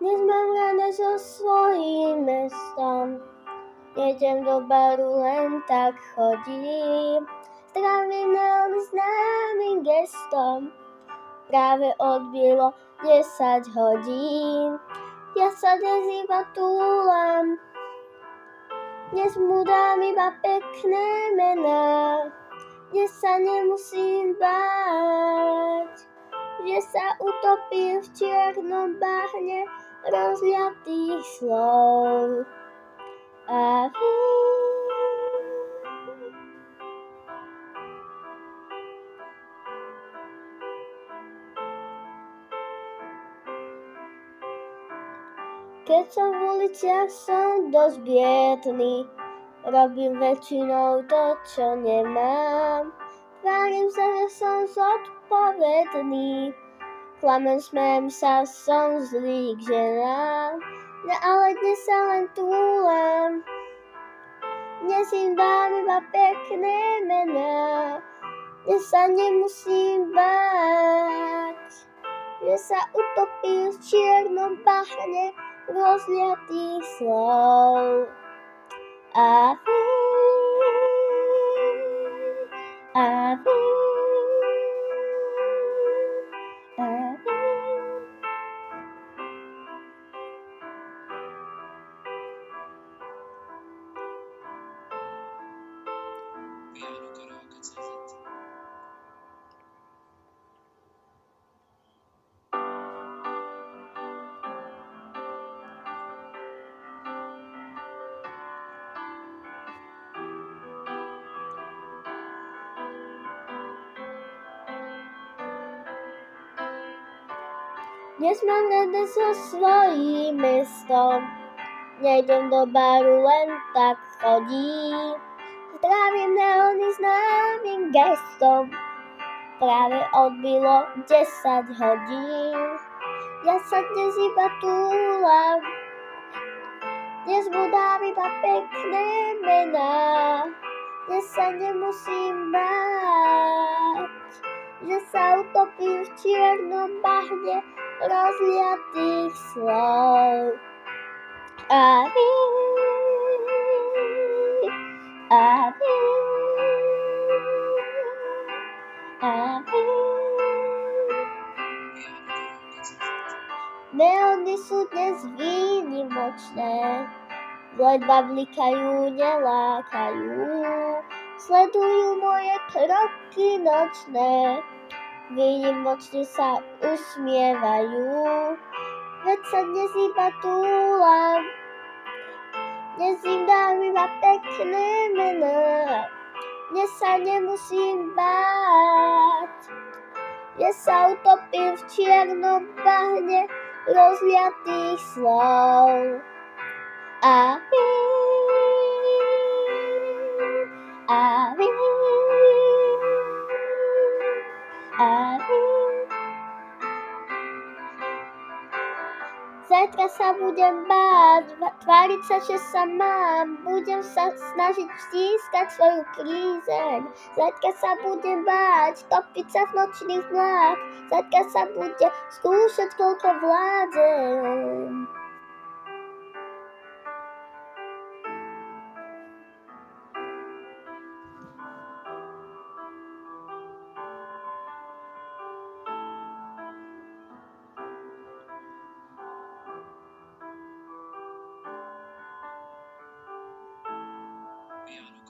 Dnes mám rada so svojím mestom, nejdem do baru, len tak chodím. Zdravím len známym gestom, práve odbilo 10 hodín. Ja sa dnes iba túlam, dnes mu dám iba pekné mená. Dnes sa nemusím báť, že sa utopím v čiernom bahne rozliatých slov. A vy, keď som v uliciach, som dosť biedný, robím väčšinou to, čo nemám. Tvárim sa, že som zodpovedný, klamem, smejem sa, som zlý k ženám. No ale dnes sa len túlam, dnes im dám iba pekné mená. Dnes sa nemusím báť, že sa utopím v čiernom bahne rozliatých slov. A vy, a vy, a vy. Dnes mám rada so svojím mestom, nejdem do baru, len tak chodím. Zdravím neony známym gestom, práve odbilo 10 hodín. Ja sa dnes iba túlam, dnes mu dám iba pekné mená. Dnes sa nemusím báť, že sa utopím v čiernom bahne rozliatých slov. A vy, a vy, a vy. Neony sú dnes výnimočné, ledva blikajú, nelákajú, sledujú moje kroky nočné, výnimočne sa usmievajú. Veď sa dnes iba túlam, dnes im dám iba pekné mená. Dnes sa nemusím báť, že sa utopím v čiernom bahne rozliatých slov. A vy, a vy, a vy. Zajtra sa budem báť, tváriť sa, že sa mám, budem sa snažiť vstískať svoju prízeň. Zajtra sa budem báť, topiť sa v nočných mlách, zajtra sa bude skúšať, koľko vládzem. Piano